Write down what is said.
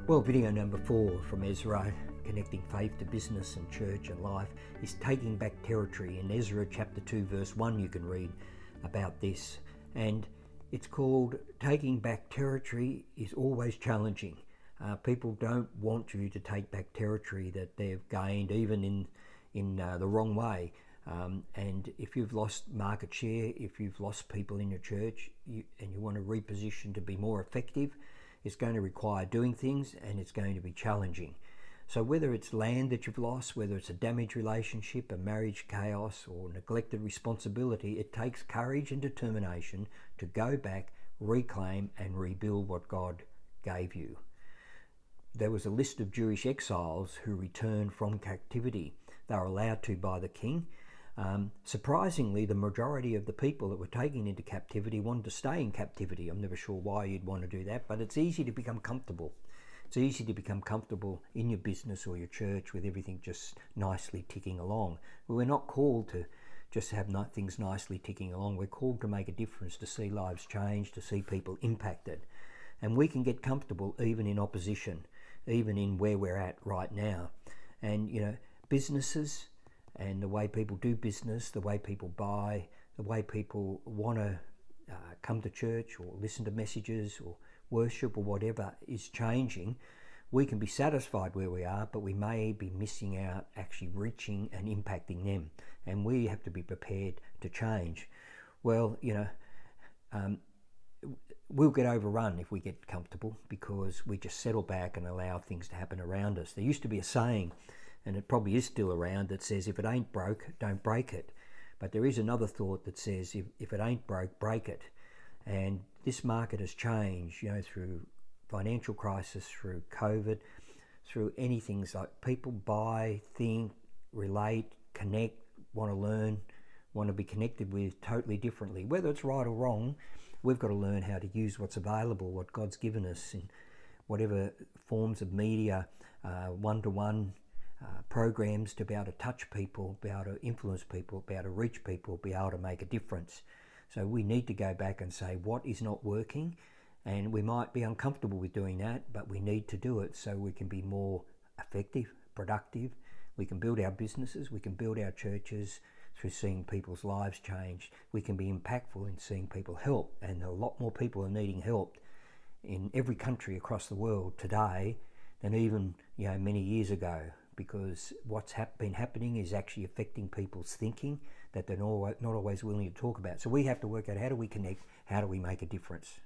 Well, video number 4 from Ezra, connecting faith to business and church and life, is taking back territory. In Ezra chapter 2 verse 1 you can read about this, and it's called Taking Back Territory is Always Challenging. People don't want you to take back territory that they've gained, even in the wrong way. And if you've lost market share, if you've lost people in your church, and you want to reposition to be more effective, it's going to require doing things, and it's going to be challenging. So whether it's land that you've lost, whether it's a damaged relationship, a marriage chaos, or neglected responsibility, it takes courage and determination to go back, reclaim, and rebuild what God gave you. There was a list of Jewish exiles who returned from captivity. They were allowed to by the king. Surprisingly, the majority of the people that were taken into captivity wanted to stay in captivity. I'm never sure why you'd want to do that, but it's easy to become comfortable. It's easy to become comfortable in your business or your church with everything just nicely ticking along. But we're not called to just have things nicely ticking along. We're called to make a difference, to see lives change, to see people impacted. And we can get comfortable even in opposition, even in where we're at right now. And, businesses and the way people do business, the way people buy, the way people want to come to church or listen to messages or worship or whatever is changing. We can be satisfied where we are, but we may be missing out actually reaching and impacting them. And we have to be prepared to change. Well, we'll get overrun if we get comfortable, because we just settle back and allow things to happen around us. There used to be a saying, and it probably is still around, that says, if it ain't broke, don't break it. But there is another thought that says, if it ain't broke, break it. And this market has changed, through financial crisis, through COVID, through anything. Like people buy, think, relate, connect, want to learn, want to be connected with totally differently. Whether it's right or wrong, we've got to learn how to use what's available, what God's given us in whatever forms of media, one-to-one programs, to be able to touch people, be able to influence people, be able to reach people, be able to make a difference. So we need to go back and say what is not working, and we might be uncomfortable with doing that, but we need to do it so we can be more effective, productive. We can build our businesses, we can build our churches through seeing people's lives change. We can be impactful in seeing people help, and a lot more people are needing help in every country across the world today than even many years ago, because what's been happening is actually affecting people's thinking that they're not always willing to talk about. So we have to work out, how do we connect, how do we make a difference?